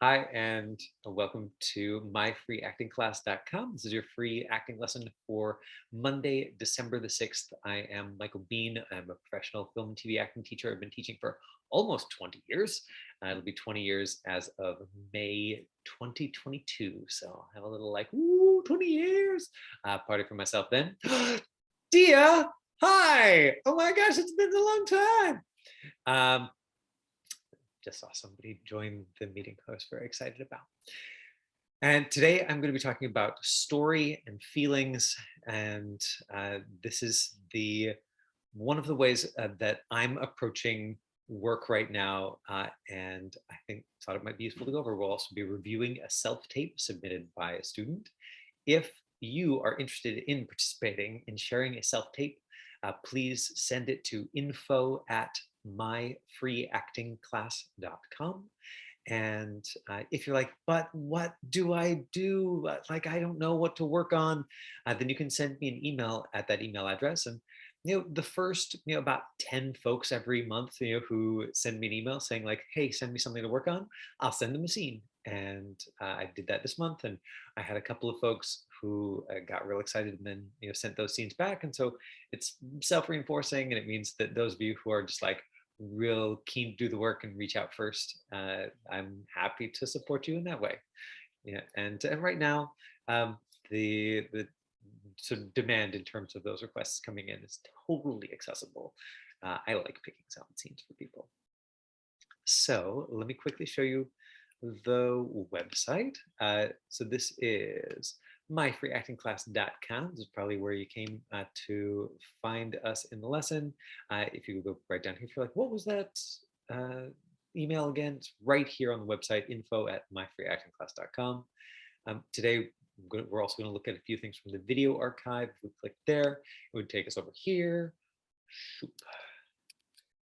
Hi, and welcome to myfreeactingclass.com. This is your free acting lesson for Monday, December the 6th. I am Michael Bean. I'm a professional film and TV acting teacher. I've been teaching for almost 20 years. It'll be 20 years as of May 2022. So I'll have a little like, woo, 20 years party for myself then. Dia, hi. Oh my gosh, it's been a long time. Um, just saw somebody join the meeting I was very excited about. And today I'm going to be talking about story and feelings. And this is the one of the ways that I'm approaching work right now. And I thought it might be useful to go over. We'll also be reviewing a self-tape submitted by a student. If you are interested in participating in sharing a self-tape, please send it to info@myfreeactingclass.com. And if you're like, but what do I do? Like, I don't know what to work on. Then you can send me an email at that email address. And the first about 10 folks every month who send me an email saying like, hey, send me something to work on, I'll send them a scene. And I did that this month, and I had a couple of folks who got real excited and then sent those scenes back. And so it's self-reinforcing, and it means that those of you who are just like real keen to do the work and reach out first, I'm happy to support you in that way. Yeah, and right now, the sort of demand in terms of those requests coming in is totally accessible. I like picking sound scenes for people. So let me quickly show you the website. So this is myfreeactingclass.com. This is probably where you came to find us in the lesson. If you go right down here, if you're like, what was that email again? It's right here on the website, info@myfreeactingclass.com. Today, we're also going to look at a few things from the video archive. If we click there, it would take us over here.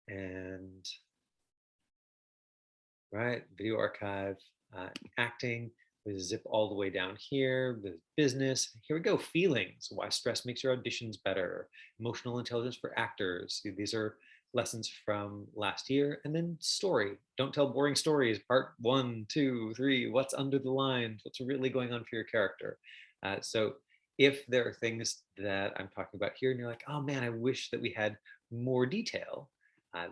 And right, video archive, acting. We zip all the way down here. The business. Here we go. Feelings. Why stress makes your auditions better. Emotional intelligence for actors. These are lessons from last year. And then story. Don't tell boring stories. Part 1, 2, 3. What's under the lines? What's really going on for your character? So if there are things that I'm talking about here and you're like, oh man, I wish that we had more detail,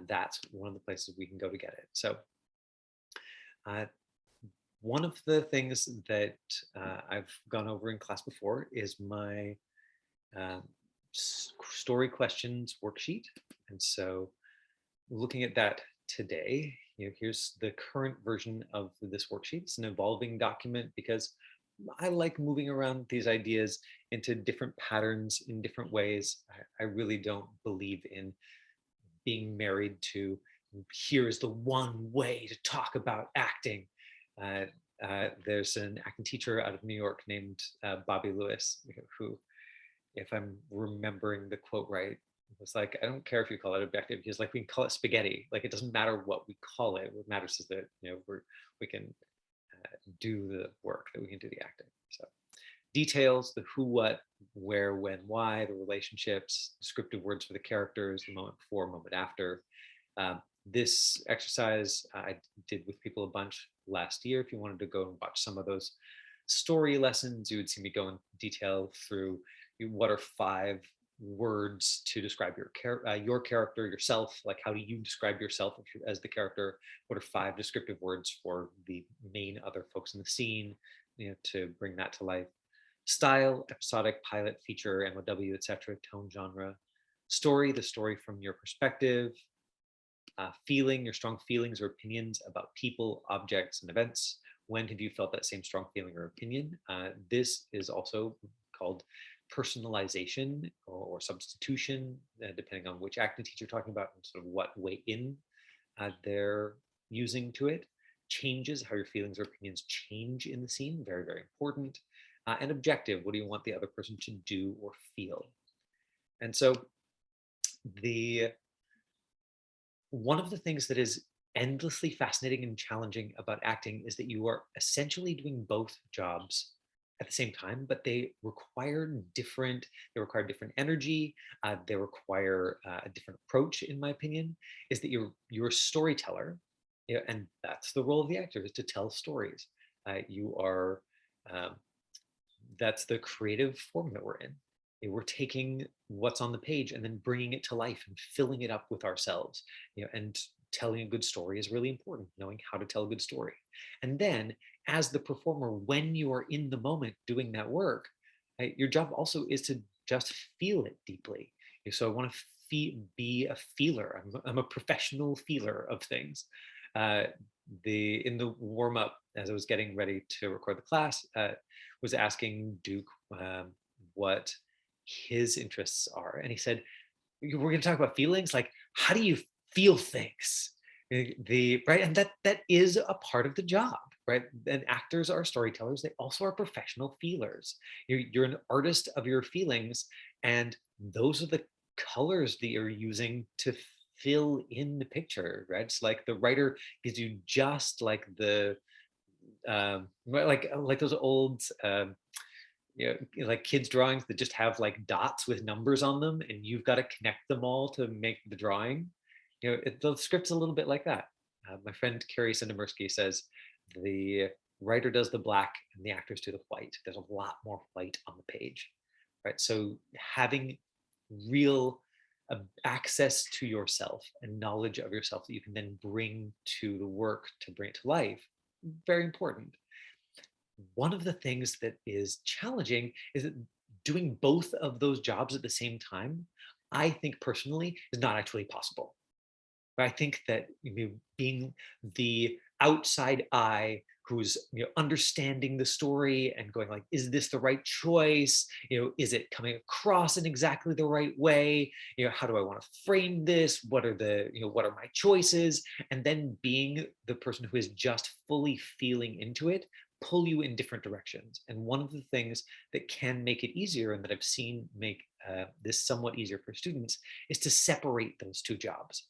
that's one of the places we can go to get it. So one of the things that I've gone over in class before is my story questions worksheet. And so looking at that today, here's the current version of this worksheet. It's an evolving document because I like moving around these ideas into different patterns in different ways. I really don't believe in being married to here's the one way to talk about acting. There's an acting teacher out of New York named Bobby Lewis, who, if I'm remembering the quote right, was like, I don't care if you call it objective. He's like, we can call it spaghetti. Like, it doesn't matter what we call it. What matters is that we can do the work, that we can do the acting. So details, the who, what, where, when, why, the relationships, descriptive words for the characters, the moment before, moment after. This exercise I did with people a bunch last year. If you wanted to go and watch some of those story lessons, you would see me go in detail through what are 5 words to describe your character, yourself. Like, how do you describe yourself as the character? What are 5 descriptive words for the main other folks in the scene, to bring that to life? Style, episodic, pilot, feature, MOW, etc., tone, genre. Story, the story from your perspective. Feeling, your strong feelings or opinions about people, objects, and events. When have you felt that same strong feeling or opinion? This is also called personalization or substitution, depending on which acting teacher you're talking about and sort of what way in they're using to it. Changes, how your feelings or opinions change in the scene, very, very important. And objective, what do you want the other person to do or feel? And so one of the things that is endlessly fascinating and challenging about acting is that you are essentially doing both jobs at the same time, but they require different energy. They require a different approach, in my opinion. Is that you're a storyteller, And that's the role of the actor, is to tell stories. You are um, That's the creative form that we're in. We're taking what's on the page and then bringing it to life and filling it up with ourselves. And telling a good story is really important, knowing how to tell a good story. And then, as the performer, when you are in the moment doing that work, your job also is to just feel it deeply. So I want to be a feeler. I'm a professional feeler of things. Uh, in the warm up, as I was getting ready to record the class, was asking Duke what his interests are, and he said, "We're going to talk about feelings. Like, how do you feel things?" The right, and that is a part of the job, right? And actors are storytellers; they also are professional feelers. You're an artist of your feelings, and those are the colors that you're using to fill in the picture, right? It's like the writer gives you just like the like those old like kids drawings that just have like dots with numbers on them, and you've got to connect them all to make the drawing. The script's a little bit like that. My friend Carrie Sindemersky says the writer does the black and the actors do the white. There's a lot more white on the page, right? So having real access to yourself and knowledge of yourself that you can then bring to the work to bring it to life, very important. One of the things that is challenging is that doing both of those jobs at the same time, I think personally, is not actually possible. But I think that being the outside eye who's understanding the story and going like, is this the right choice? Is it coming across in exactly the right way? How do I want to frame this? What are what are my choices? And then being the person who is just fully feeling into it, pull you in different directions. And one of the things that can make it easier, and that I've seen make this somewhat easier for students, is to separate those two jobs.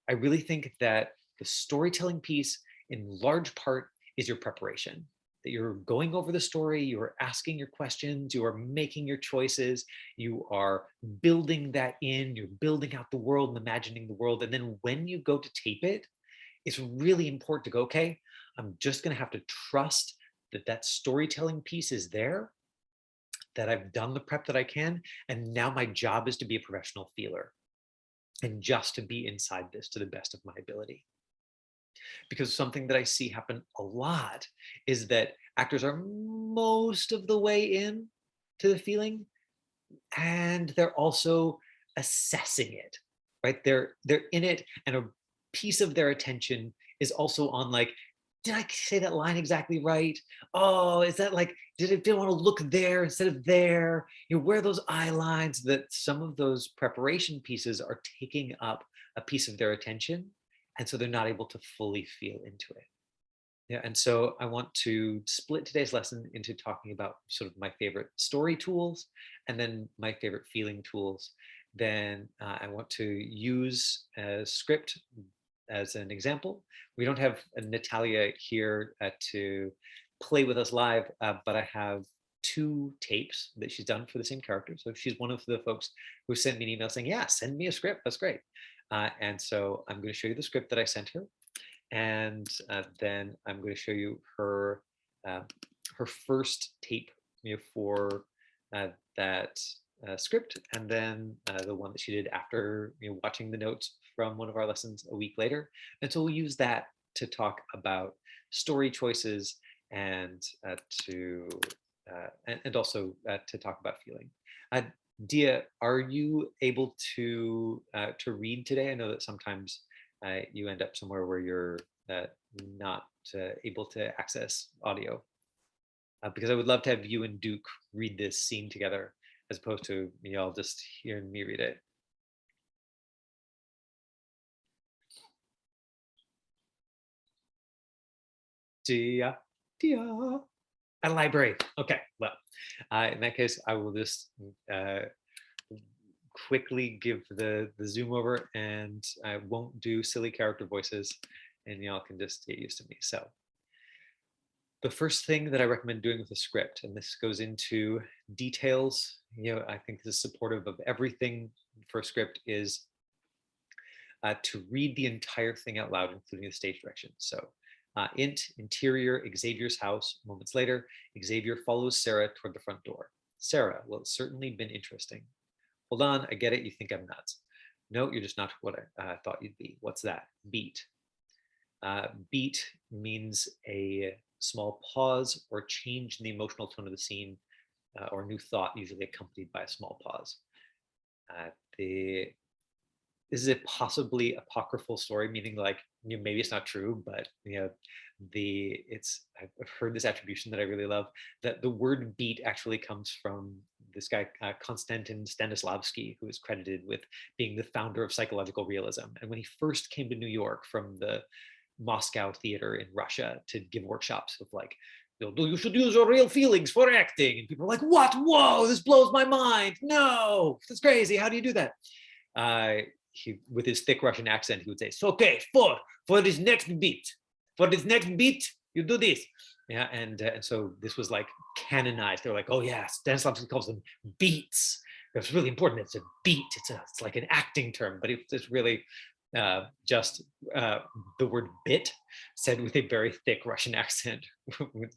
I really think that the storytelling piece, in large part, is your preparation. That you're going over the story, you are asking your questions, you are making your choices, you are building that in, you're building out the world and imagining the world. And then when you go to tape it, it's really important to go, okay, I'm just going to have to trust that that storytelling piece is there, that I've done the prep that I can, and now my job is to be a professional feeler and just to be inside this to the best of my ability. Because something that I see happen a lot is that actors are most of the way in to the feeling, and they're also assessing it, right? They're in it, and a piece of their attention is also on like, did I say that line exactly right? Oh, is that like, did I want to look there instead of there? Where are those eye lines? That some of those preparation pieces are taking up a piece of their attention, and so they're not able to fully feel into it. Yeah, and so I want to split today's lesson into talking about sort of my favorite story tools and then my favorite feeling tools. Then I want to use a script as an example. We don't have Natalia here to play with us live, but I have two tapes that she's done for the same character. So she's one of the folks who sent me an email saying, yeah, send me a script. That's great. And so I'm going to show you the script that I sent her. And then I'm going to show you uh, her first tape, for that script, and then the one that she did after watching the notes from one of our lessons a week later. And so we'll use that to talk about story choices and and also to talk about feeling. Uh, Dia, are you able to read today? I know that sometimes you end up somewhere where you're uh, not able to access audio. Because I would love to have you and Duke read this scene together, as opposed to y'all just hearing me read it. Dia, Dia. At a library. Okay, well, in that case, I will just uh, quickly give the zoom over, and I won't do silly character voices, and y'all can just get used to me. So the first thing that I recommend doing with a script, and this goes into details, I think this is supportive of everything for a script, is to read the entire thing out loud, including the stage direction. So interior, Xavier's house. Moments later, Xavier follows Sarah toward the front door. Sarah, well, it's certainly been interesting. Hold on, I get it. You think I'm nuts. No, you're just not what I thought you'd be. What's that? Beat. Beat means a small pause or change in the emotional tone of the scene, or new thought, usually accompanied by a small pause. The This is a possibly apocryphal story, meaning like, maybe it's not true, but I've heard this attribution that I really love, that the word beat actually comes from this guy Konstantin Stanislavski, who is credited with being the founder of psychological realism. And when he first came to New York from the Moscow theater in Russia to give workshops of like, you should use your real feelings for acting, and people are like, what? Whoa, this blows my mind. No, that's crazy. How do you do that? With his thick Russian accent, he would say, "So okay, for this next beat, you do this." Yeah, and so this was like canonized. They're like, "Oh yeah, Stanislavski calls them beats. It's really important. It's a beat. It's like an acting term, but it's really just the word bit said with a very thick Russian accent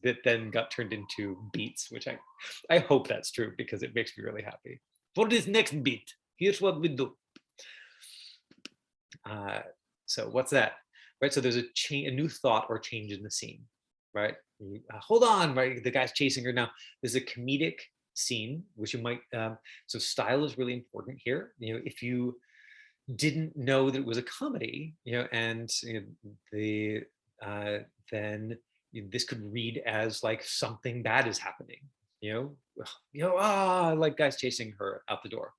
that then got turned into beats, which I hope that's true because it makes me really happy. For this next beat, here's what we do." So what's that? Right. So there's a new thought or change in the scene. Right. Hold on. Right. The guy's chasing her now. There's a comedic scene, which you might. So style is really important here. If you didn't know that it was a comedy, and then this could read as like something bad is happening. Like guys chasing her out the door.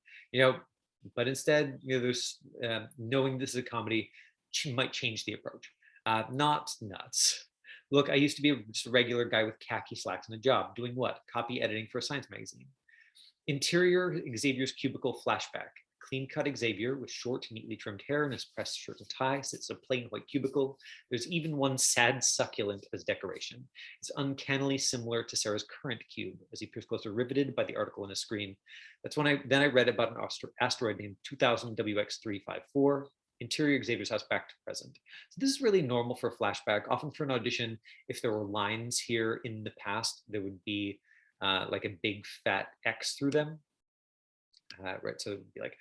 But instead, there's knowing this is a comedy might change the approach. Not nuts. Look, I used to be just a regular guy with khaki slacks and a job. Doing what? Copy editing for a science magazine. Interior, Xavier's cubicle flashback. Clean-cut Xavier with short, neatly trimmed hair and his pressed shirt and tie sits in a plain white cubicle. There's even one sad succulent as decoration. It's uncannily similar to Sarah's current cube. As he peers closer, riveted by the article on his screen. That's when I read about an asteroid named 2000 WX354. Interior Xavier's house back to present. So this is really normal for a flashback. Often for an audition, if there were lines here in the past, there would be like a big fat X through them. Right, so it would be like,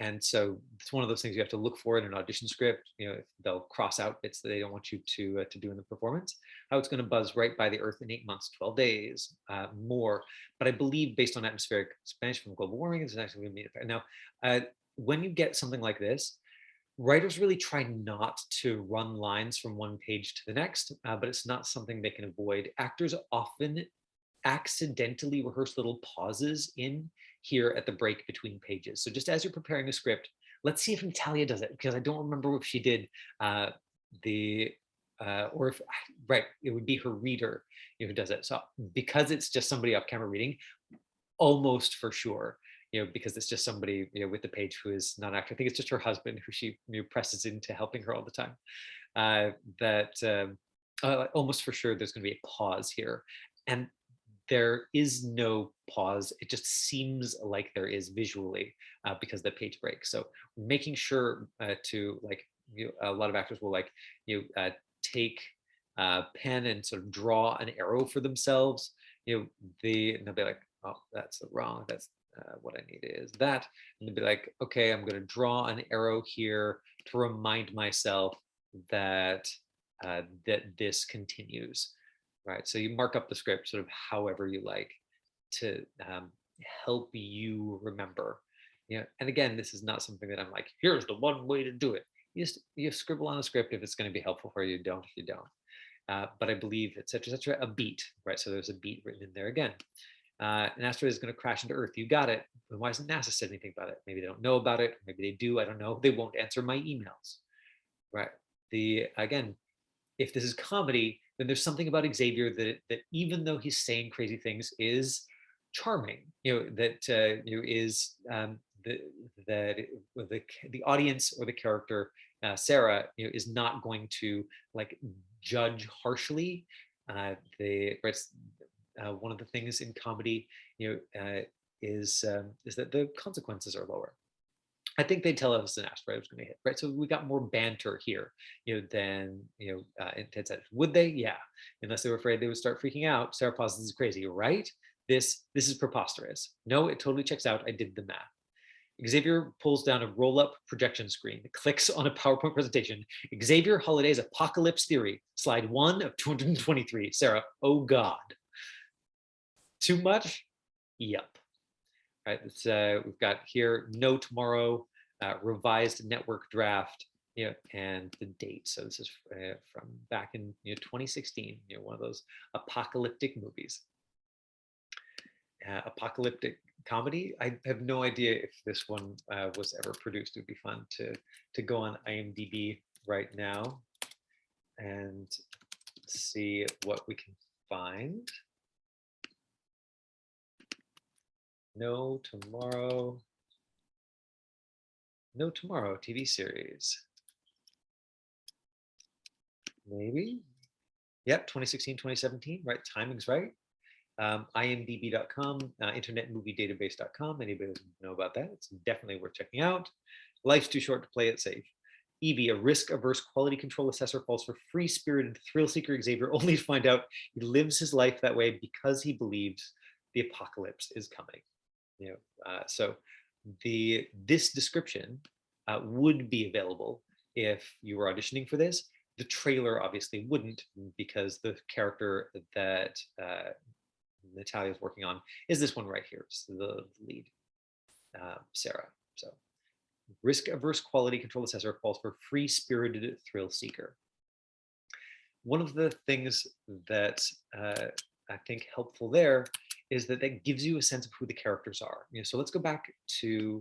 and so it's one of those things you have to look for in an audition script. They'll cross out bits that they don't want you to do in the performance. How it's going to buzz right by the Earth in 8 months, 12 days, more. But I believe based on atmospheric expansion from global warming, it's actually going to be effect. Now, when you get something like this, writers really try not to run lines from one page to the next, but it's not something they can avoid. Actors often accidentally rehearse little pauses in here at the break between pages. So just as you're preparing a script, let's see if Natalia does it, because I don't remember if she did or if, right, it would be her reader who does it. So because it's just somebody off camera reading, almost for sure, because it's just somebody with the page who is not an actor. I think it's just her husband who she presses into helping her all the time. Almost for sure there's going to be a pause here. And there is no pause. It just seems like there is visually because the page breaks. So making sure to like, a lot of actors will like, take a pen and sort of draw an arrow for themselves. And they'll be like, oh, that's wrong. That's what I need is that. And they'll be like, okay, I'm going to draw an arrow here to remind myself that that this continues. Right, so you mark up the script sort of however you like to help you remember. And again, this is not something that I'm like, here's the one way to do it. You scribble on a script if it's going to be helpful for you. Don't if you don't. But I believe etc. a beat, right? So there's a beat written in there again. An asteroid is going to crash into Earth. You got it. Why hasn't NASA said anything about it? Maybe they don't know about it. Maybe they do. I don't know. They won't answer my emails. Right. Again, if this is comedy, then there's something about Xavier that even though he's saying crazy things is charming. That is the audience or the character Sarah is not going to like judge harshly. One of the things in comedy is that the consequences are lower. I think they tell us an asteroid was going to hit, right? So we got more banter here, than in Ted said. Would they? Yeah, unless they were afraid they would start freaking out. Sarah pauses. This is crazy, right? This is preposterous. No, it totally checks out. I did the math. Xavier pulls down a roll-up projection screen, clicks on a PowerPoint presentation. Xavier Holiday's Apocalypse Theory, slide 1 of 223. Sarah, oh God. Too much? Yep. Right. We've got here no tomorrow, revised network draft, and the date. So this is from back in 2016. One of those apocalyptic movies. Apocalyptic comedy. I have no idea if this one was ever produced. It would be fun to go on IMDb right now and see what we can find. No Tomorrow. No Tomorrow TV series. Maybe. Yep, 2016, 2017, right? Timing's right. imdb.com, internetmoviedatabase.com. Anybody doesn't know about that, it's definitely worth checking out. Life's too short to play it safe. Evie, a risk-averse quality control assessor, falls for free-spirited thrill seeker Xavier, only to find out he lives his life that way because he believes the apocalypse is coming. So this description would be available if you were auditioning for this. The trailer obviously wouldn't, because the character that Natalia is working on is this one right here. It's the lead, Sarah. So risk-averse quality control assessor falls for free-spirited thrill seeker. One of the things that I think helpful there is that that gives you a sense of who the characters are. So let's go back to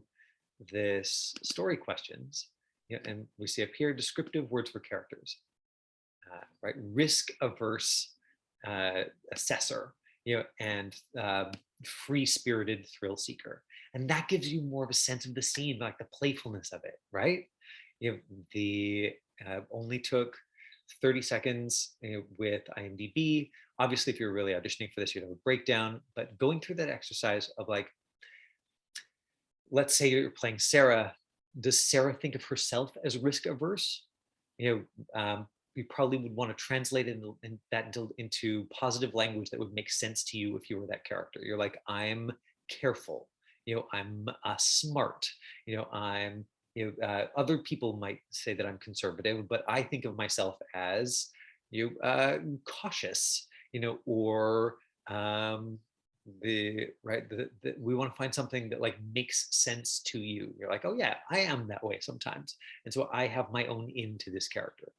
this story questions, and we see up here descriptive words for characters, right? Risk-averse assessor, and free-spirited thrill seeker, and that gives you more of a sense of the scene, like the playfulness of it, right? The only took 30 seconds with IMDb. Obviously, if you're really auditioning for this, you'd have a breakdown, but going through that exercise of like, let's say you're playing Sarah, does Sarah think of herself as risk averse? You probably would want to translate that into positive language that would make sense to you if you were that character. You're like, I'm careful, I'm smart, I'm other people might say that I'm conservative, but I think of myself as cautious, or we want to find something that like makes sense to you. You're like, oh yeah, I am that way sometimes, and so I have my own into this character.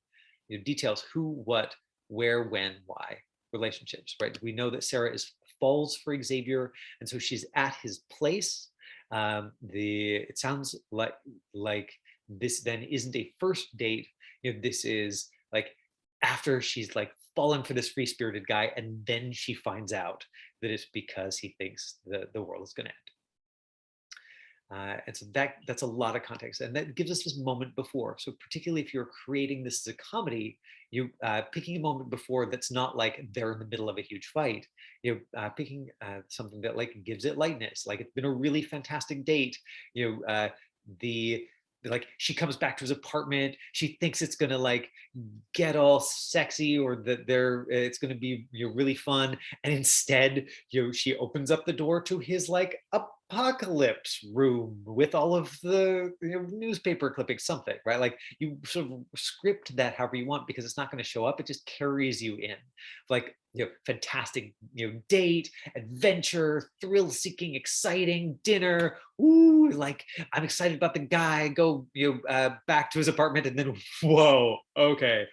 Details who, what, where, when, why, relationships, right? We know that Sarah falls for Xavier, and so she's at his place. It sounds like this then isn't a first date. This is like after she's like fallen for this free-spirited guy, and then she finds out that it's because he thinks the world is going to end. And so that's a lot of context, and that gives us this moment before. So particularly if you're creating this as a comedy, you picking a moment before that's not like they're in the middle of a huge fight. Picking something that like gives it lightness, like it's been a really fantastic date. The like she comes back to his apartment, she thinks it's gonna like get all sexy, or that it's gonna be really fun, and instead she opens up the door to his like apocalypse room with all of the newspaper clippings, something, right? Like you sort of script that however you want, because it's not going to show up, it just carries you in, like fantastic date, adventure, thrill-seeking, exciting dinner. Ooh, like I'm excited about the guy, go back to his apartment, and then whoa, okay,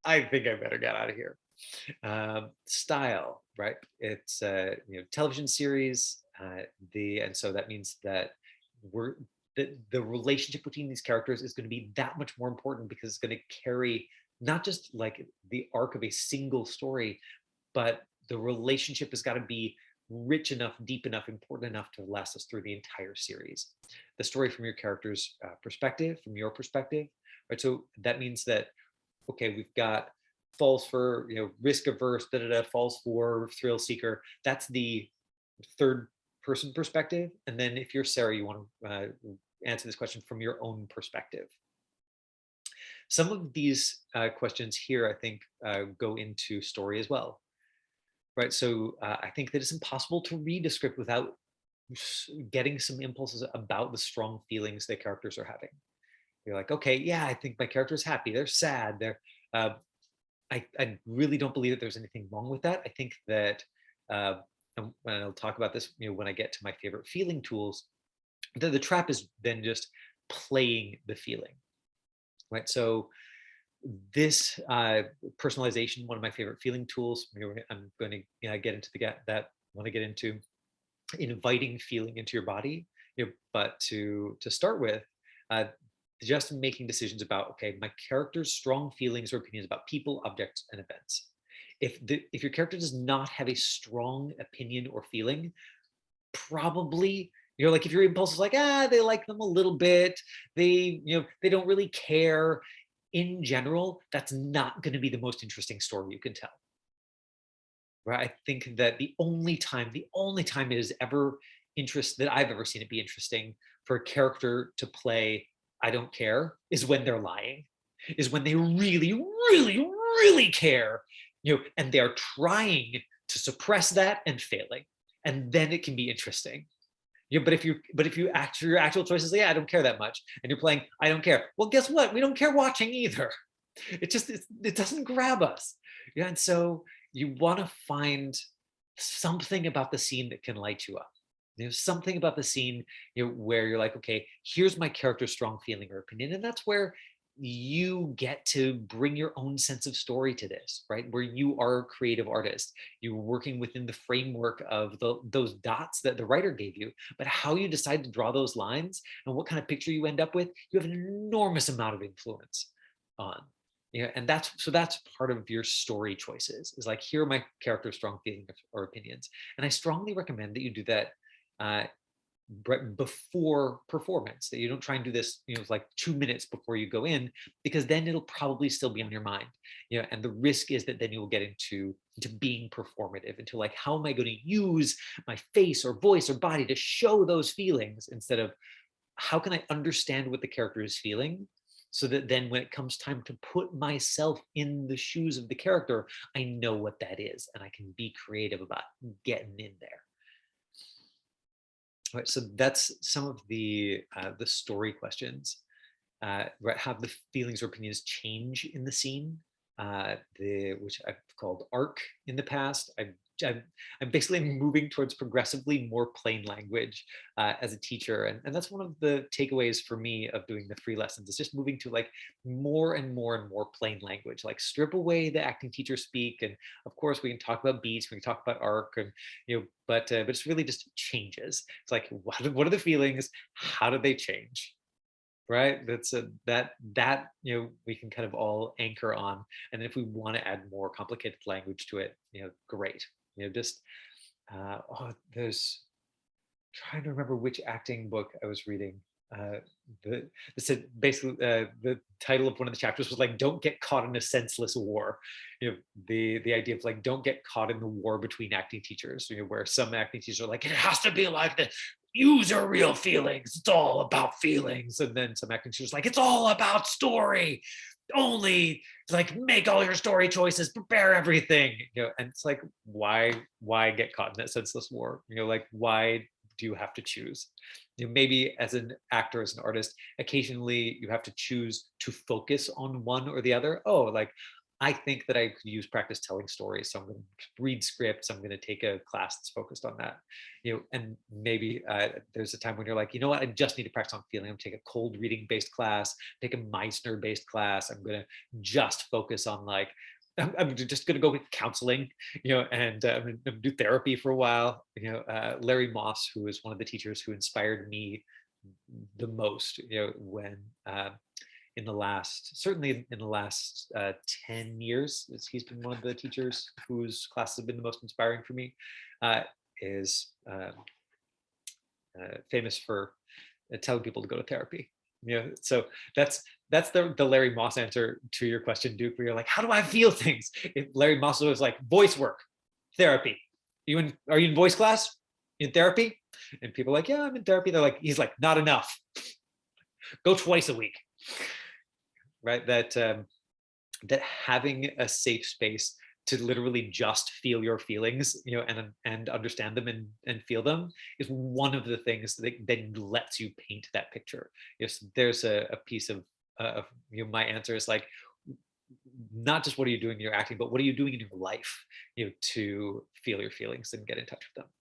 I think I better get out of here. Style, right? It's television series, and so that means that the relationship between these characters is going to be that much more important, because it's going to carry not just like the arc of a single story, but the relationship has got to be rich enough, deep enough, important enough to last us through the entire series. The story from your character's perspective, from your perspective, right? So that means that, okay, we've got falls for risk averse, falls for thrill seeker. That's the third person perspective. And then if you're Sarah, you want to answer this question from your own perspective. Some of these questions here, I think, go into story as well, right? So I think that it's impossible to read a script without getting some impulses about the strong feelings that characters are having. You're like, okay, yeah, I think my character is happy. They're sad. Uh, I really don't believe that there's anything wrong with that. I think that, and I'll talk about this, when I get to my favorite feeling tools, the trap is then just playing the feeling, right? So this personalization, one of my favorite feeling tools, I'm going to get into that. Want to get into inviting feeling into your body, but to start with, uh, just making decisions about, okay, my character's strong feelings or opinions about people, objects, and events. If your character does not have a strong opinion or feeling, probably, like if your impulse is like, they like them a little bit, they don't really care. In general, that's not going to be the most interesting story you can tell. Right? I think that the only time it is ever that I've ever seen it be interesting for a character to play I don't care is when they're lying, is when they really, really, really care, and they're trying to suppress that and failing. And then it can be interesting. But if you act your actual choices, I don't care that much, and you're playing I don't care. Well, guess what? We don't care watching either. It doesn't grab us. Yeah, and so you want to find something about the scene that can light you up. There's something about the scene, where you're like, okay, here's my character's strong feeling or opinion, and that's where you get to bring your own sense of story to this, right? Where you are a creative artist, you're working within the framework of those dots that the writer gave you, but how you decide to draw those lines and what kind of picture you end up with, you have an enormous amount of influence on. And that's part of your story choices, is like, here are my character's strong feelings or opinions. And I strongly recommend that you do that before performance, that you don't try and do this, like 2 minutes before you go in, because then it'll probably still be on your mind. And the risk is that then you will get into being performative, into like, how am I going to use my face or voice or body to show those feelings, instead of how can I understand what the character is feeling, so that then when it comes time to put myself in the shoes of the character, I know what that is and I can be creative about getting in there. All right, so that's some of the story questions. Right, have the feelings or opinions change in the scene, which I've called arc in the past. I'm basically moving towards progressively more plain language as a teacher, and that's one of the takeaways for me of doing the free lessons. It's just moving to like more and more and more plain language, like strip away the acting teacher speak, and of course we can talk about beats, we can talk about arc, and but it's really just changes. It's like, what are the feelings? How do they change? Right, that's that we can kind of all anchor on, and if we want to add more complicated language to it, great. Just there's trying to remember which acting book I was reading. It said basically, the title of one of the chapters was like, "Don't get caught in a senseless war." The idea of like, don't get caught in the war between acting teachers. Where some acting teachers are like, it has to be like this. Use your real feelings. It's all about feelings. And then some acting teachers like, it's all about story. Only like make all your story choices, prepare everything. And it's like, why get caught in that senseless war? Like, why do you have to choose? Maybe as an actor, as an artist, occasionally you have to choose to focus on one or the other. Oh, like, I think that I could use practice telling stories, so I'm going to read scripts. I'm going to take a class that's focused on that. And maybe there's a time when you're like, what, I just need to practice on feeling. I'm going to take a cold reading based class, take a Meissner based class. I'm going to just focus on like, I'm just going to go with counseling, and I'm going to do therapy for a while. Larry Moss, who is one of the teachers who inspired me the most, when certainly in the last 10 years, he's been one of the teachers whose classes have been the most inspiring for me, is famous for telling people to go to therapy. So that's the Larry Moss answer to your question, Duke, where you're like, how do I feel things? Larry Moss was like, voice work, therapy. Are you in voice class? In therapy? And people are like, yeah, I'm in therapy. He's like, not enough. Go twice a week, right? That having a safe space to literally just feel your feelings, and understand them and feel them is one of the things that lets you paint that picture. Yes, there's a piece of my answer is like, not just what are you doing in your acting, but what are you doing in your life, to feel your feelings and get in touch with them.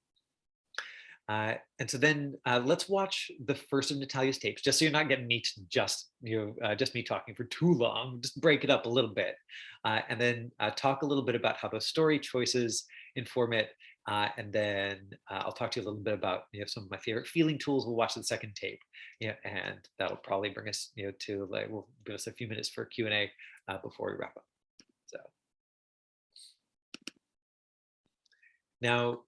And so then let's watch the first of Natalia's tapes, just so you're not getting me to just me talking for too long. Just break it up a little bit, and then talk a little bit about how those story choices inform it. And then I'll talk to you a little bit about some of my favorite feeling tools. We'll watch the second tape, and that'll probably bring us to like we'll give us a few minutes for Q&A before we wrap up. So now.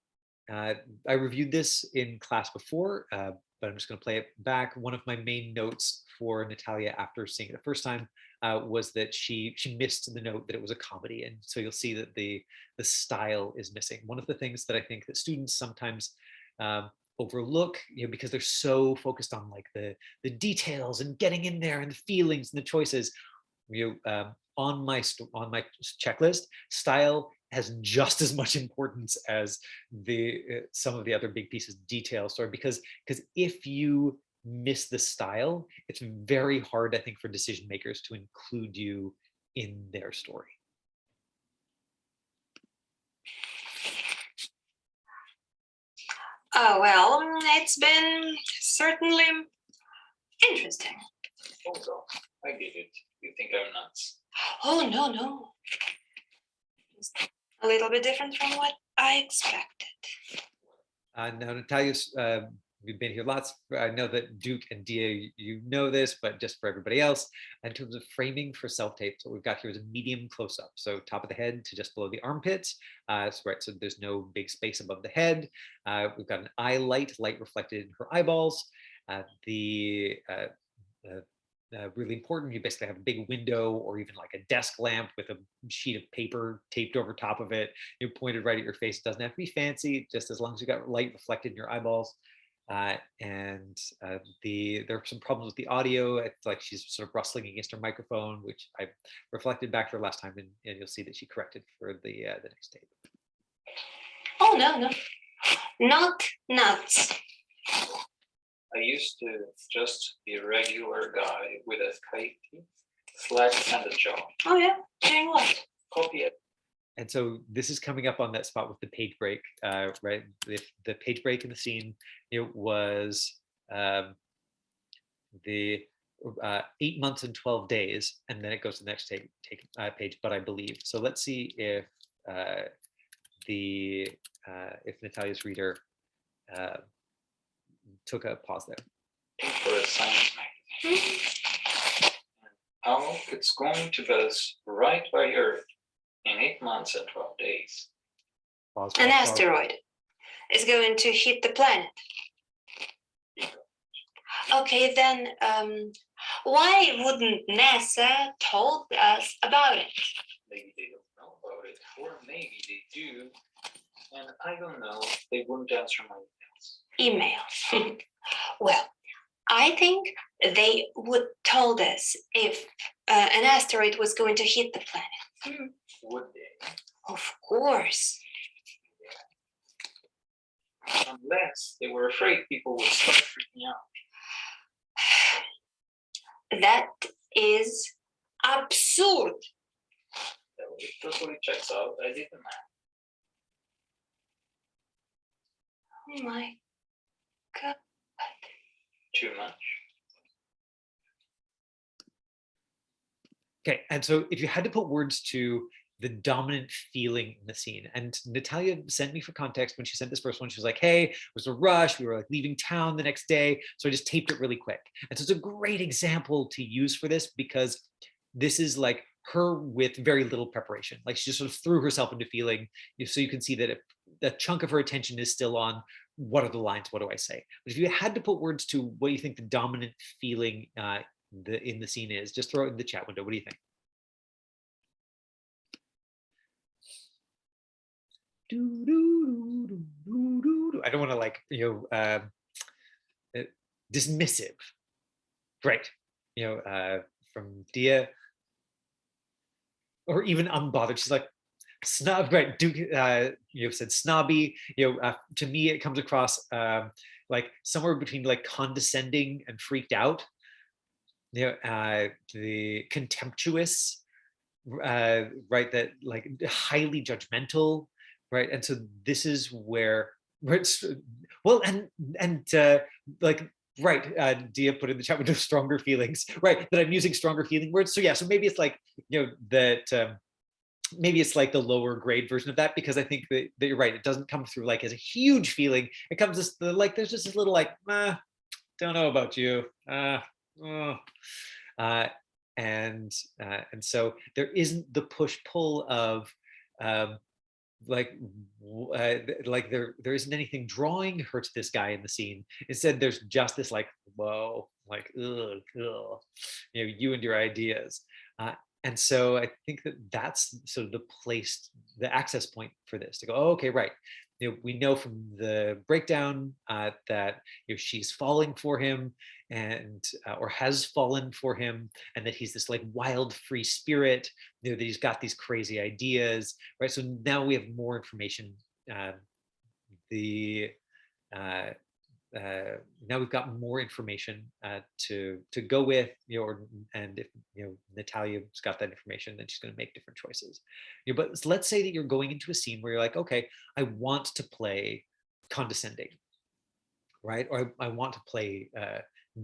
I reviewed this in class before, but I'm just going to play it back. One of my main notes for Natalia after seeing it the first time was that she missed the note that it was a comedy, and so you'll see that the style is missing. One of the things that I think that students sometimes overlook, because they're so focused on like the details and getting in there and the feelings and the choices. On my checklist, style has just as much importance as the some of the other big pieces of detail story, because if you miss the style, it's very hard, I think, for decision makers to include you in their story. Oh, well, it's been certainly interesting. Also, I get it. You think I'm nuts. Oh, no. Just a little bit different from what I expected. Now, Natalia's, we've been here lots. I know that Duke and Dia, you know this, but just for everybody else, in terms of framing for self-tape, what we've got here is a medium close-up. So top of the head to just below the armpits. So there's no big space above the head. We've got an eye light reflected in her eyeballs. Really important, you basically have a big window or even like a desk lamp with a sheet of paper taped over top of it, pointed right at your face. It doesn't have to be fancy, just as long as you got light reflected in your eyeballs. There are some problems with the audio. It's like she's sort of rustling against her microphone, which I reflected back to her last time, and you'll see that she corrected for the next tape. Oh, no, not nuts. I used to just be a regular guy with a tight teeth, slacks, and a jaw. Oh, yeah? Doing what? Copy it. And so this is coming up on that spot with the page break, right? The page break in the scene, was the 8 months and 12 days, and then it goes to the next page, but I believe. So let's see if if Natalia's reader took a pause there. For a science magazine. How it's going to buzz right by Earth in 8 months and 12 days. Pause, An asteroid is going to hit the planet. Okay, then why wouldn't NASA told us about it? Maybe they don't know about it, or maybe they do, and I don't know. They wouldn't answer my Emails. Well, I think they would told us if an asteroid was going to hit the planet. Would they? Of course. Unless they were afraid people would start freaking out. That is absurd. It totally checks out. I did the math. Oh my God. Too much. Okay, and so if you had to put words to the dominant feeling in the scene, and Natalia sent me for context when she sent this first one, she was like, hey, it was a rush, we were like leaving town the next day, so I just taped it really quick. And so it's a great example to use for this, because this is like her with very little preparation. Like she just sort of threw herself into feeling, so you can see that a chunk of her attention is still on what are the lines, what do I say? But if you had to put words to what you think the dominant feeling in the scene is, just throw it in the chat window. What do you think? I don't want to like, dismissive, great. From Dia, or even unbothered. She's like, snob, right? Duke, you've said snobby. To me, it comes across like somewhere between like condescending and freaked out. The contemptuous, right? That like highly judgmental, right? And so this is where it's well, and like right, Dia put in the chat with stronger feelings, right? That I'm using stronger feeling words. So yeah, so maybe it's like that. Maybe it's like the lower grade version of that, because I think that you're right. It doesn't come through like as a huge feeling. It comes as like there's just this little like, don't know about you. Oh. Uh, and so there isn't the push pull of um, like there isn't anything drawing her to this guy in the scene. Instead, there's just this like, whoa, like ugh, ugh, you and your ideas. Uh, and so I think that that's sort of the access point for this to go, oh, okay, right. We know from the breakdown that she's falling for him, and or has fallen for him, and that he's this like wild free spirit, that he's got these crazy ideas, right? So now we have more information. uh, the uh, Now we've got more information to go with, and if Natalia's got that information, then she's going to make different choices. But let's say that you're going into a scene where you're like, okay, I want to play condescending, right? Or I want to play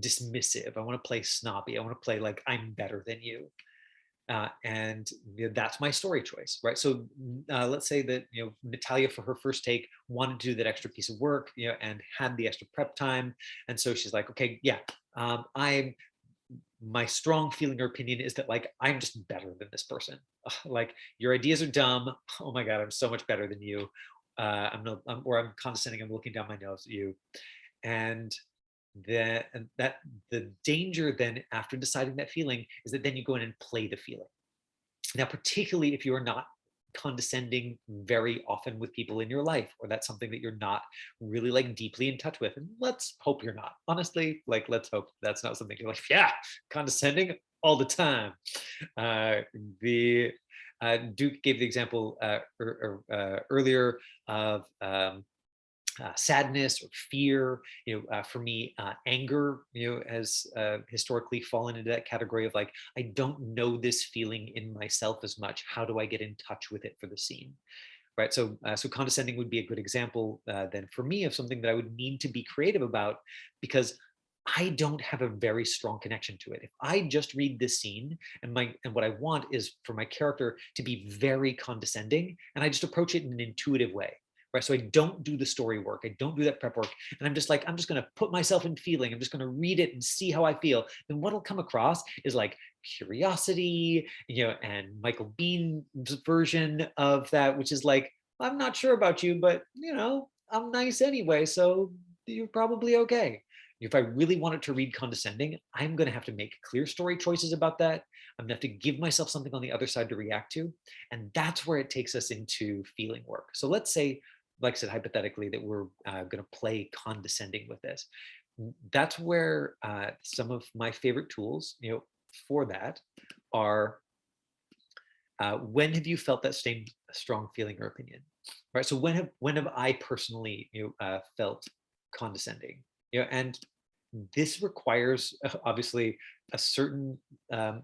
dismissive. I want to play snobby. I want to play like I'm better than you. And that's my story choice, right? So let's say that Natalia, for her first take, wanted to do that extra piece of work, and had the extra prep time, and so she's like, okay, yeah, I'm my strong feeling or opinion is that like I'm just better than this person. Like your ideas are dumb. Oh my god, I'm so much better than you. I'm condescending. I'm looking down my nose at you, and that the danger then after deciding that feeling is that then you go in and play the feeling. Now, particularly if you are not condescending very often with people in your life, or that's something that you're not really like deeply in touch with, and let's hope you're not, honestly, like let's hope that's not something you're like, yeah, condescending all the time. uh the Duke gave the example earlier of sadness or fear. For me, anger, has historically fallen into that category of like, I don't know this feeling in myself as much. How do I get in touch with it for the scene? Right. So condescending would be a good example then for me of something that I would need to be creative about, because I don't have a very strong connection to it. If I just read this scene and what I want is for my character to be very condescending, and I just approach it in an intuitive way, right? So I don't do the story work, I don't do that prep work, and I'm just going to put myself in feeling. I'm just going to read it and see how I feel. Then what'll come across is like curiosity, and Michael Bean's version of that, which is like, I'm not sure about you, but I'm nice anyway, so you're probably okay. If I really want it to read condescending, I'm going to have to make clear story choices about that. I'm going to have to give myself something on the other side to react to. And that's where it takes us into feeling work. So let's say, like I said, hypothetically, that we're going to play condescending with this. That's where some of my favorite tools, for that are when have you felt that same strong feeling or opinion, right? So when have I personally felt condescending, and this requires obviously a certain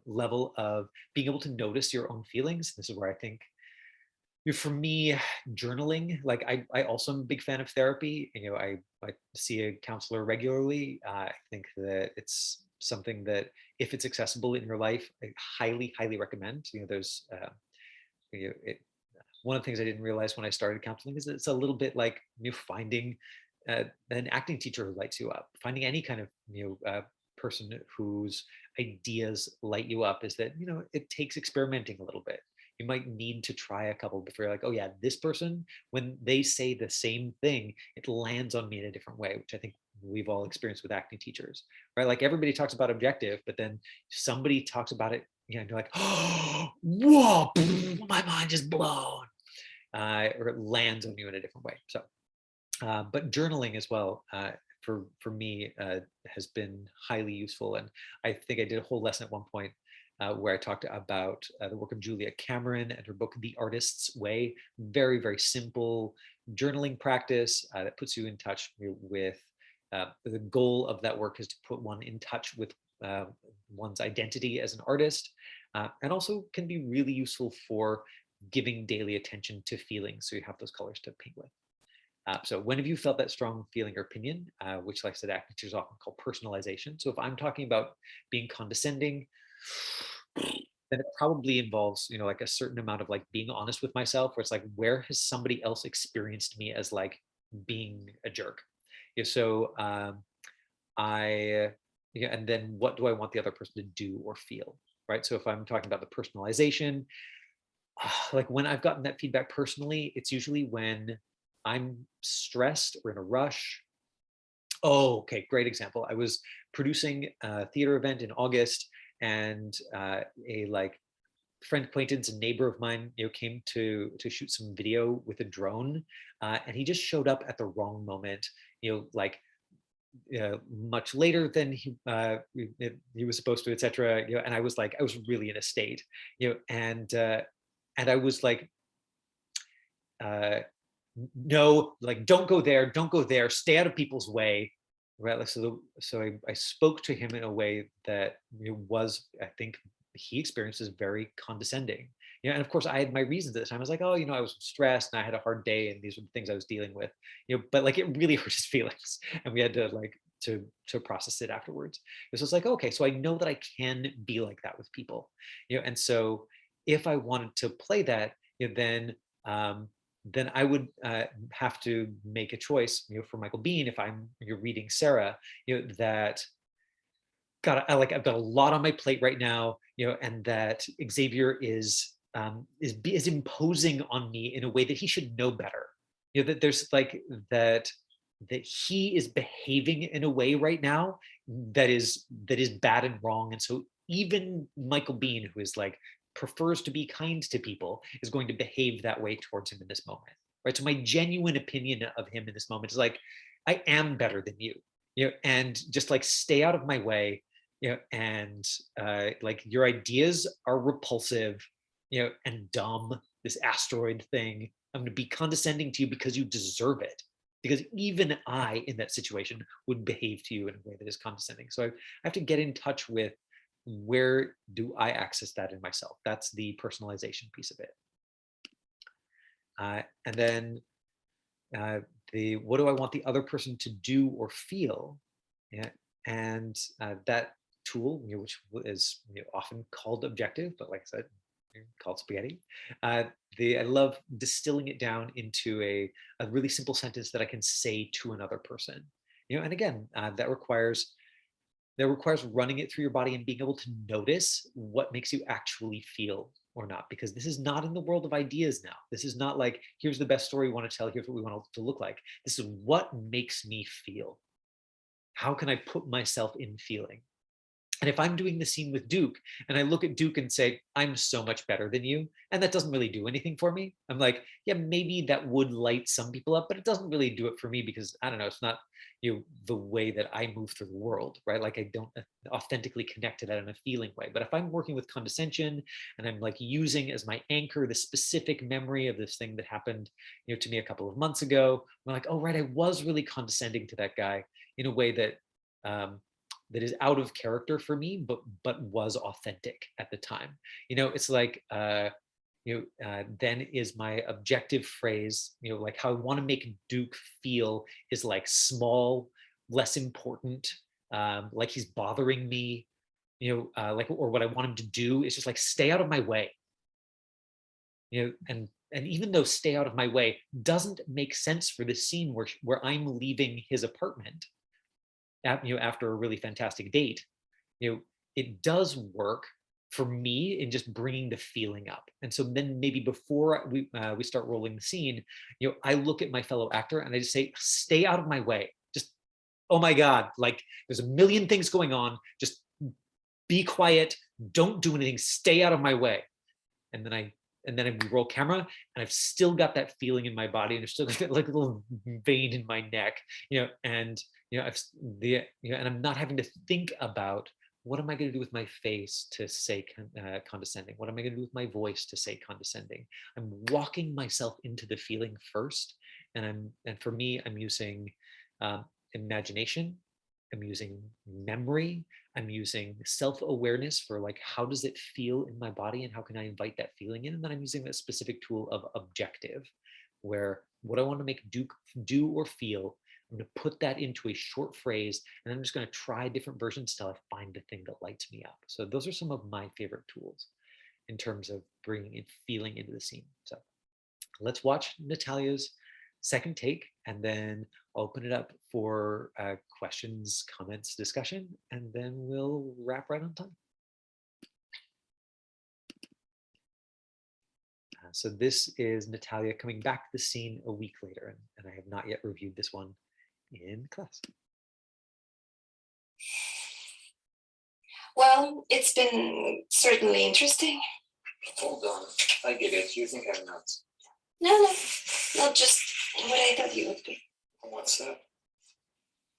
level of being able to notice your own feelings. This is where I think, for me, journaling, like I also am a big fan of therapy. I see a counselor regularly. I think that it's something that, if it's accessible in your life, I highly recommend. There's one of the things I didn't realize when I started counseling is that it's a little bit like finding an acting teacher who lights you up, finding any kind of person whose ideas light you up. Is that it takes experimenting a little bit. You might need to try a couple before you're like, oh yeah, this person, when they say the same thing, it lands on me in a different way, which I think we've all experienced with acting teachers, right? Like everybody talks about objective, but then somebody talks about it, and you're like, oh, whoa, my mind is blown, or it lands on you in a different way. So, but journaling as well, for me has been highly useful. And I think I did a whole lesson at one point where I talked about the work of Julia Cameron and her book, The Artist's Way. Very, very simple journaling practice that puts you in touch with the goal of that work is to put one in touch with one's identity as an artist, and also can be really useful for giving daily attention to feelings. So you have those colors to paint with. So when have you felt that strong feeling or opinion, which, like I said, acting teachers often call personalization. So if I'm talking about being condescending, then it probably involves, like a certain amount of like being honest with myself, where it's like, where has somebody else experienced me as like being a jerk? So and then what do I want the other person to do or feel, right? So if I'm talking about the personalization, like when I've gotten that feedback personally, it's usually when I'm stressed or in a rush. Oh, okay, great example. I was producing a theater event in August, and a like friend, acquaintance, and neighbor of mine, came to shoot some video with a drone, and he just showed up at the wrong moment. Like much later than he was supposed to, etc. And I was really in a state, and I was like, no, like don't go there, stay out of people's way, right? Like, so I spoke to him in a way that was, I think, he experienced as very condescending. And of course I had my reasons at the time. I was like, oh, I was stressed and I had a hard day and these were the things I was dealing with, but like it really hurt his feelings, and we had to like to process it afterwards. So it's like, okay, so I know that I can be like that with people, and so if I wanted to play that, then I would have to make a choice, for Michael Biehn, if you're reading Sarah, that I've got a lot on my plate right now, and that Xavier is imposing on me in a way that he should know better. That there's like that he is behaving in a way right now that is bad and wrong. And so even Michael Biehn, who is like prefers to be kind to people, is going to behave that way towards him in this moment, right? So my genuine opinion of him in this moment is like, I am better than you, and just like stay out of my way, and like your ideas are repulsive, and dumb. This asteroid thing, I'm going to be condescending to you because you deserve it. Because even I, in that situation, would behave to you in a way that is condescending. So I have to get in touch with, where do I access that in myself? That's the personalization piece of it. And then what do I want the other person to do or feel? Yeah. And that tool, which is often called objective, but like I said, called spaghetti. I love distilling it down into a really simple sentence that I can say to another person. And again, that requires running it through your body and being able to notice what makes you actually feel or not, because this is not in the world of ideas now. This is not like, here's the best story we want to tell, here's what we want it to look like. This is what makes me feel. How can I put myself in feeling? And if I'm doing the scene with Duke and I look at Duke and say, I'm so much better than you, and that doesn't really do anything for me, I'm like, yeah, maybe that would light some people up, but it doesn't really do it for me, because I don't know, it's not the way that I move through the world, right? Like I don't authentically connect to that in a feeling way. But if I'm working with condescension and I'm like using as my anchor the specific memory of this thing that happened to me a couple of months ago, I'm like, oh, right, I was really condescending to that guy in a way that that is out of character for me, but was authentic at the time. It's like, then is my objective phrase, like how I want to make Duke feel is like small, less important, like he's bothering me, like, or what I want him to do is just like stay out of my way. And even though stay out of my way doesn't make sense for this scene where I'm leaving his apartment, after a really fantastic date, it does work for me in just bringing the feeling up. And so then maybe before we start rolling the scene, I look at my fellow actor and I just say, stay out of my way. Just, oh my God, like there's a million things going on. Just be quiet. Don't do anything. Stay out of my way. And then and then we roll camera, and I've still got that feeling in my body, and I've still got that like little vein in my neck, and and I'm not having to think about what am I going to do with my face to say condescending? What am I going to do with my voice to say condescending? I'm walking myself into the feeling first, and for me, I'm using imagination. I'm using memory. I'm using self-awareness for like, how does it feel in my body and how can I invite that feeling in? And then I'm using that specific tool of objective, where what I want to make do or feel, I'm going to put that into a short phrase, and I'm just going to try different versions till I find the thing that lights me up. So those are some of my favorite tools in terms of bringing in feeling into the scene. So let's watch Natalia's second take, and then I'll open it up for questions, comments, discussion, and then we'll wrap right on time. So this is Natalia coming back to the scene a week later, and I have not yet reviewed this one in class. Well, it's been certainly interesting. Hold on, I get it. You think I'm nuts? No, not just what I thought you would be. What's that?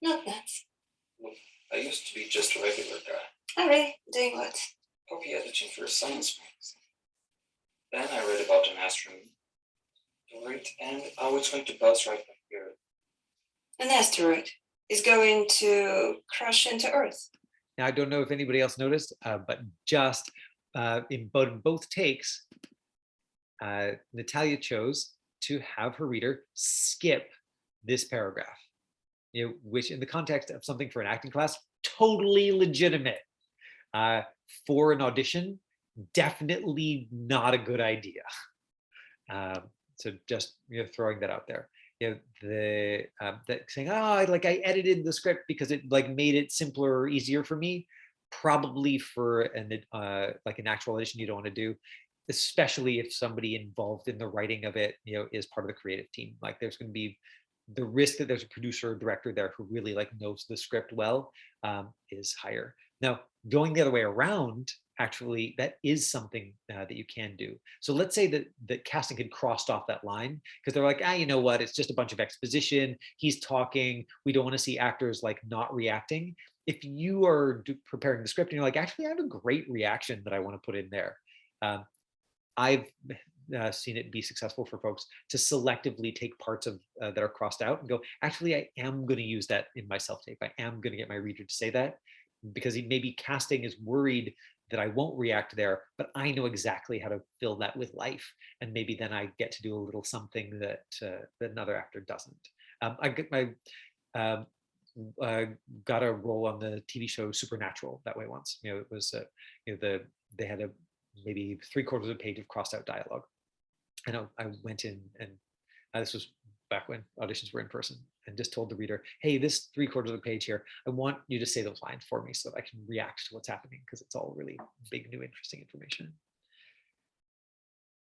Not nuts. Well, I used to be just a regular guy. Oh, really? Doing what? Copy editing for a science magazine. Then I read about an asteroid, and I was going to buzz right back here. An asteroid is going to crash into Earth. Now, I don't know if anybody else noticed, but just in both takes, Natalia chose to have her reader skip this paragraph, which in the context of something for an acting class, totally legitimate. For an audition, definitely not a good idea. So just throwing that out there. That saying, oh, I edited the script because it like made it simpler or easier for me. Probably for an actual audition, you don't want to do, especially if somebody involved in the writing of it, is part of the creative team. Like there's going to be the risk that there's a producer or director there who really like knows the script well, is higher. Now, going the other way around, actually, that is something that you can do. So let's say that casting had crossed off that line because they're like, you know what? It's just a bunch of exposition. He's talking. We don't want to see actors like not reacting. If you are preparing the script and you're like, actually, I have a great reaction that I want to put in there. I've seen it be successful for folks to selectively take parts of that are crossed out and go, actually, I am going to use that in my self-tape. I am going to get my reader to say that, because maybe casting is worried that I won't react there, but I know exactly how to fill that with life. And maybe then I get to do a little something that another actor doesn't. I got a role on the TV show Supernatural that way once. It was they had maybe 3/4 of a page of crossed out dialogue, and I went in, and this was back when auditions were in person, and just told the reader, hey, this 3/4 of the page here, I want you to say those lines for me so that I can react to what's happening, because it's all really big, new, interesting information.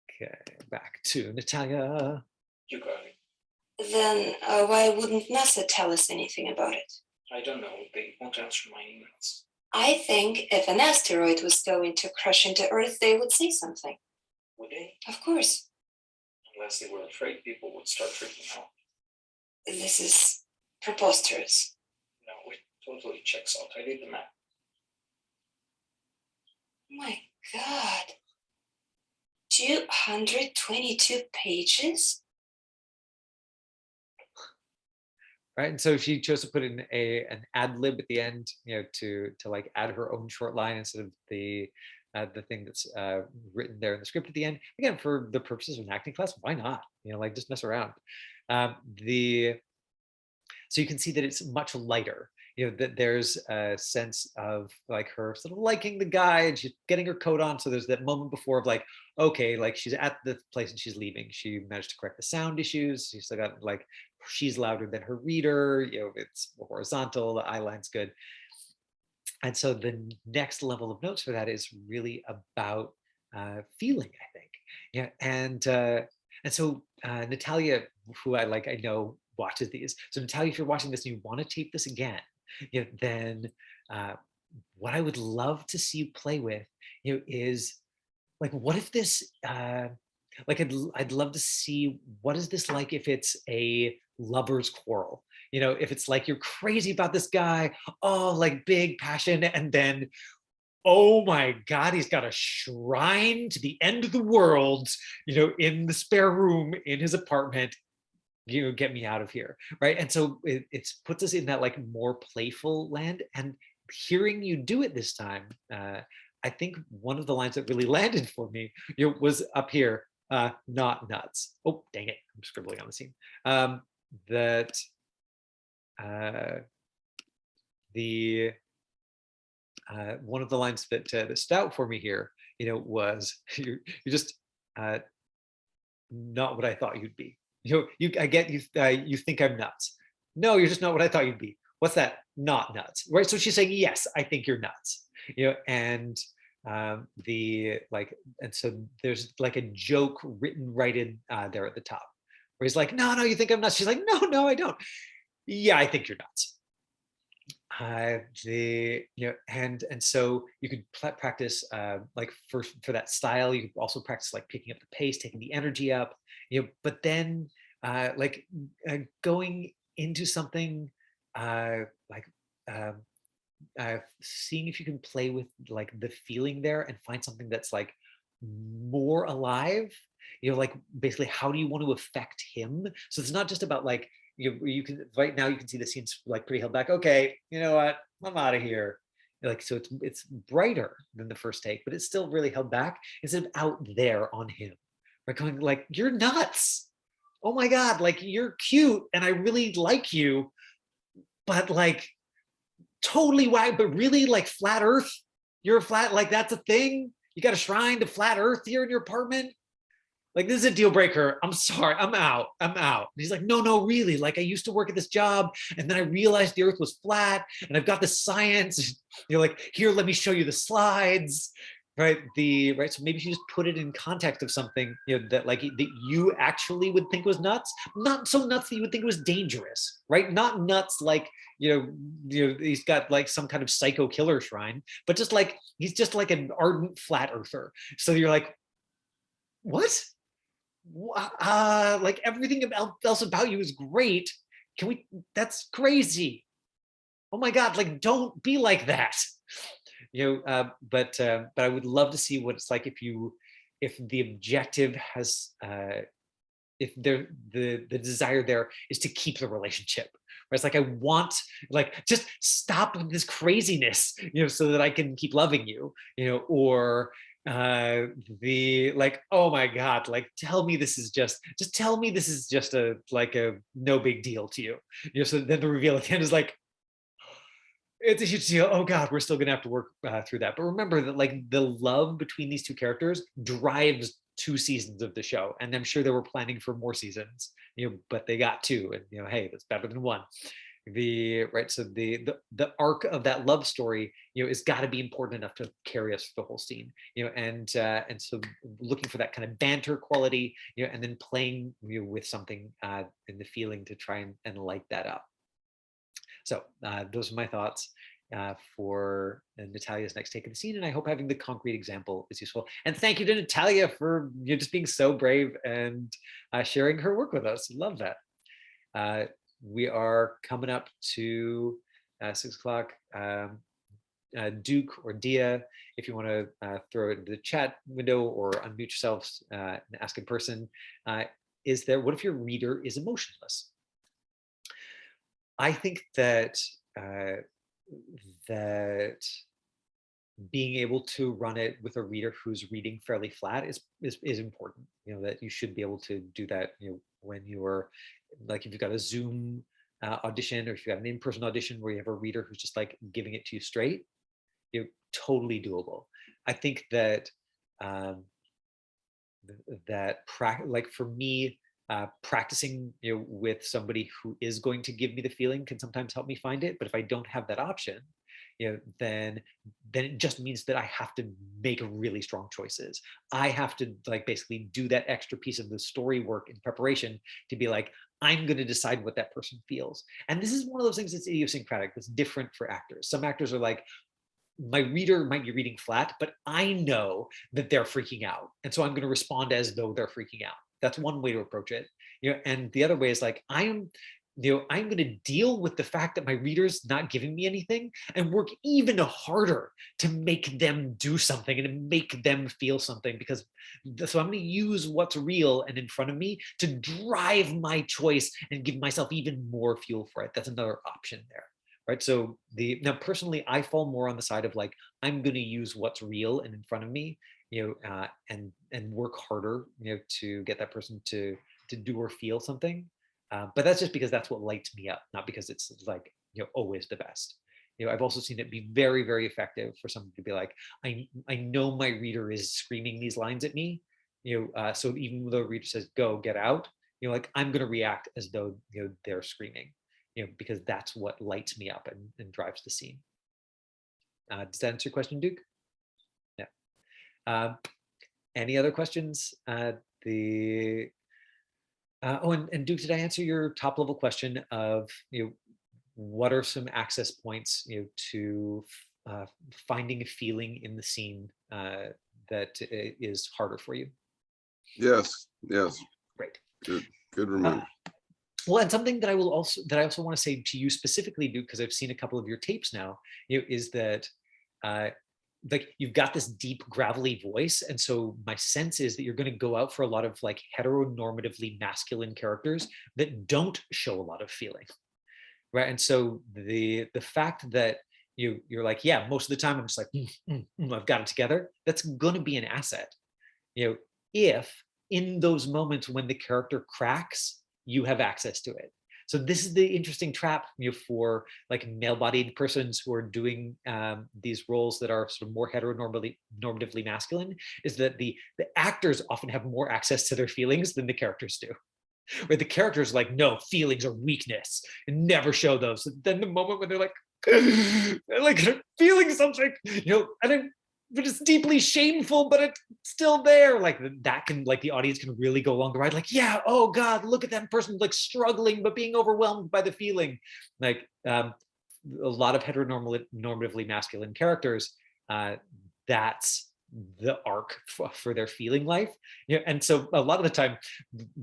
Okay, back to Natalia. You got it. Then why wouldn't NASA tell us anything about it? I don't know. They won't answer my emails. I think if an asteroid was going to crash into Earth, they would say something. Would they? Of course. Unless they were afraid people would start freaking out. This is preposterous. No, it totally checks out. I did the math. My God. 222 pages? Right, and so she chose to put in an ad lib at the end, to like add her own short line instead of the thing that's written there in the script at the end. Again, for the purposes of an acting class, why not? Just mess around. So you can see that it's much lighter. That there's a sense of like her sort of liking the guy, and she's getting her coat on. So there's that moment before of like, okay, like she's at the place and she's leaving. She managed to correct the sound issues. She's still got like, she's louder than her reader. It's horizontal. The eye line's good. And so the next level of notes for that is really about feeling, I think. Yeah, and so Natalia, who I know watches these. So Natalia, if you're watching this and you want to tape this again, then what I would love to see you play with, is like, what if this Like I'd love to see what is this like if it's a lover's quarrel. If it's like you're crazy about this guy, oh, like big passion, and then oh my God, he's got a shrine to the end of the world, in the spare room in his apartment. Get me out of here, right? And so it puts us in that like more playful land. And hearing you do it this time, I think one of the lines that really landed for me, was up here, not nuts. Oh, dang it, I'm scribbling on the scene. That uh, the one of the lines that stood out for me here, was you're just not what I thought you'd be. I get you. You think I'm nuts. No, you're just not what I thought you'd be. What's that? Not nuts, right? So she's saying, yes, I think you're nuts. And and so there's like a joke written right in there at the top, where he's like, no, you think I'm nuts. She's like, no, I don't. Yeah, I think you're nuts. And so you could practice like for that style. You could also practice like picking up the pace, taking the energy up. But then like going into something like seeing if you can play with like the feeling there and find something that's like more alive. Like basically, how do you want to affect him? So it's not just about like you can right now you can see the scenes like pretty held back. Okay, you know what? I'm out of here. Like so, it's brighter than the first take, but it's still really held back instead of out there on him. We're going like, you're nuts. Oh my God, like you're cute and I really like you, but like totally whack, but really like flat earth. You're a flat, like that's a thing. You got a shrine to flat earth here in your apartment. Like this is a deal breaker. I'm sorry. I'm out. And he's like, no, really. Like I used to work at this job and then I realized the earth was flat and I've got the science. You're like, here, let me show you the slides. Right. So maybe you just put it in context of something, that like that you actually would think was nuts, not so nuts that you would think it was dangerous, right? Not nuts like, he's got like some kind of psycho killer shrine, but just like he's just like an ardent flat earther. So you're like, what? Like everything else about you is great. Can we? That's crazy. Oh my God! Like, don't be like that. But I would love to see what it's like if the objective has, if the desire there is to keep the relationship. Where it's like I want, like, just stop this craziness, so that I can keep loving you, or the like, oh my God, like tell me this is just tell me this is just a no big deal to you. So then the reveal at the end is like, it's a huge deal. Oh God, we're still gonna have to work through that. But remember that like the love between these two characters drives 2 seasons of the show, and I'm sure they were planning for more seasons, but they got 2, and hey, that's better than 1. So the arc of that love story, is got to be important enough to carry us the whole scene, and so looking for that kind of banter quality, and then playing with something in the feeling to try and light that up. So those are my thoughts for Natalia's next take of the scene, and I hope having the concrete example is useful. And thank you to Natalia for just being so brave and sharing her work with us. Love that. We are coming up to 6 o'clock. Duke or Dia, if you want to throw it into the chat window or unmute yourselves and ask in person, what if your reader is emotionless? I think that that being able to run it with a reader who's reading fairly flat is important. That you should be able to do that. When you're like, if you've got a Zoom audition, or if you've got an in-person audition where you have a reader who's just like giving it to you straight, totally doable. I think that like for me, practicing with somebody who is going to give me the feeling can sometimes help me find it. But if I don't have that option, then it just means that I have to make really strong choices. I have to like basically do that extra piece of the story work in preparation to be like, I'm going to decide what that person feels. And this is one of those things that's idiosyncratic, that's different for actors. Some actors are like, my reader might be reading flat, but I know that they're freaking out. And so I'm going to respond as though they're freaking out. That's one way to approach it. And the other way is like, I'm going to deal with the fact that my reader's not giving me anything and work even harder to make them do something and to make them feel something, because so I'm going to use what's real and in front of me to drive my choice and give myself even more fuel for it. That's another option there. Right. So now personally, I fall more on the side of like, I'm going to use what's real and in front of me, and work harder, to get that person to do or feel something. But that's just because that's what lights me up, not because it's like, always the best. I've also seen it be very, very effective for someone to be like, I know my reader is screaming these lines at me, so even though the reader says, go, get out, like I'm going to react as though, they're screaming, because that's what lights me up and drives the scene. Does that answer your question, Duke? Yeah. Any other questions? And Duke, did I answer your top level question of, what are some access points, to finding a feeling in the scene that is harder for you? Yes. Great. Good reminder. Well, and something that I also want to say to you specifically, Duke, because I've seen a couple of your tapes now, is that like you've got this deep gravelly voice, and so my sense is that you're going to go out for a lot of like heteronormatively masculine characters that don't show a lot of feeling, right? And so the fact that you're like, yeah, most of the time I'm just like, I've got it together, that's going to be an asset, if in those moments when the character cracks, you have access to it. So this is the interesting trap, for like male-bodied persons who are doing these roles that are sort of more heteronormatively masculine, is that the actors often have more access to their feelings than the characters do. Where the characters like, no, feelings are weakness and never show those. And then the moment when they're like, they're feeling something, but it's deeply shameful, but it's still there. Like that can, like the audience can really go along the ride. Like, yeah, oh God, look at that person like struggling, but being overwhelmed by the feeling. Like a lot of heteronormatively masculine characters, that's the arc for their feeling life. And so a lot of the time,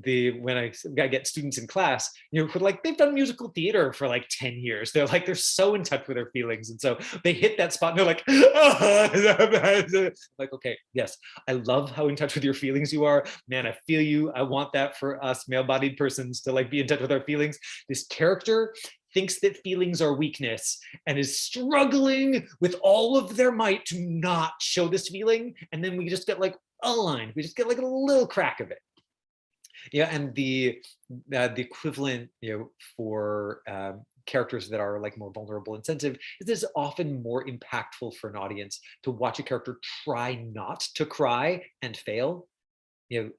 when I get students in class, like they've done musical theater for like 10 years, they're so in touch with their feelings, and so they hit that spot and they're like, oh. Like, okay, yes, I love how in touch with your feelings you are, man, I feel you. I want that for us male-bodied persons to like be in touch with our feelings. This character thinks that feelings are weakness and is struggling with all of their might to not show this feeling. And then we just get like a line, we just get like a little crack of it. And the equivalent, for characters that are like more vulnerable and sensitive, is this often more impactful for an audience to watch a character try not to cry and fail, than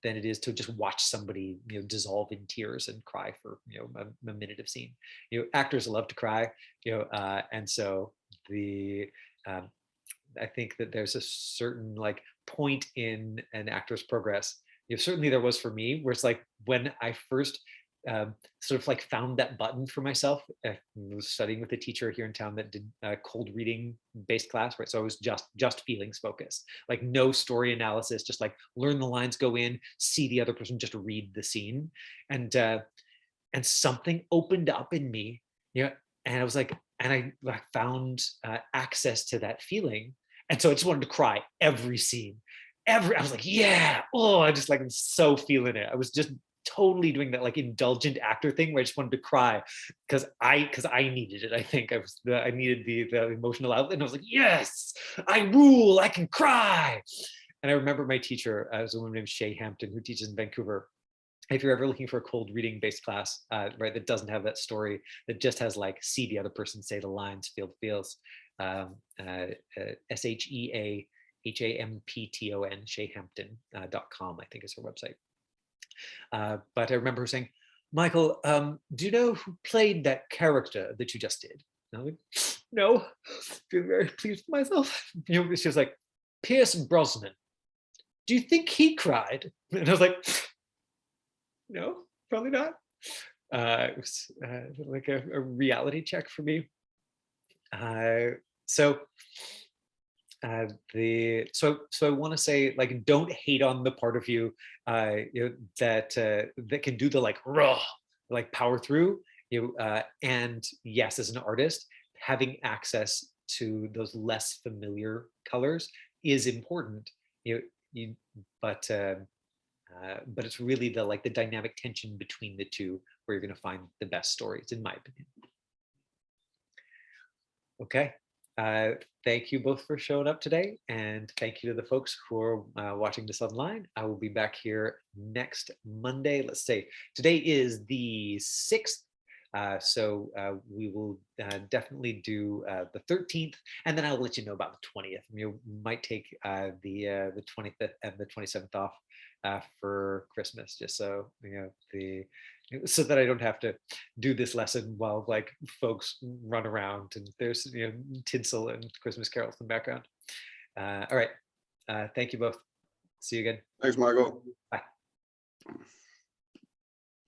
it is to just watch somebody, dissolve in tears and cry for, a minute of scene. Actors love to cry, and so I think that there's a certain like point in an actor's progress. Certainly there was for me, where it's like when I first sort of like found that button for myself. I was studying with a teacher here in town that did a cold reading based class, right? So I was just feelings focused, like no story analysis, just like learn the lines, go in, see the other person, just read the scene, and something opened up in me, and I was like, and I found access to that feeling, and so I just wanted to cry every scene. I was like, yeah, oh, I just like, I'm so feeling it. I was just totally doing that like indulgent actor thing where I just wanted to cry because I needed it. I think I needed the emotional outlet, and I was like, yes, I rule, I can cry. And I remember my teacher was a woman named Shay Hampton, who teaches in Vancouver. If you're ever looking for a cold reading based class, right, that doesn't have that story, that just has like see the other person say the lines, feel the feels, SHEAHAMPTON, shayhampton.com, I think is her website. But I remember her saying, Michael, do you know who played that character that you just did? And I was like, no, I feel very pleased with myself. She was like, Pierce Brosnan, do you think he cried? And I was like, no, probably not. It was like a reality check for me. So so I want to say, like, don't hate on the part of you, that can do the like raw, like power through. And yes, as an artist, having access to those less familiar colors is important. You know, you but it's really the like the dynamic tension between the two where you're going to find the best stories, in my opinion. Okay. Uh, Thank you both for showing up today, and thank you to the folks who are watching this online. I will be back here next Monday. Let's say today is the 6th. We will definitely do the 13th, and then I'll let you know about the 20th. You might take the 25th and the 27th off for Christmas, just so so that I don't have to do this lesson while like folks run around and there's tinsel and Christmas carols in the background. All right. Thank you both. See you again. Thanks, Michael. Bye.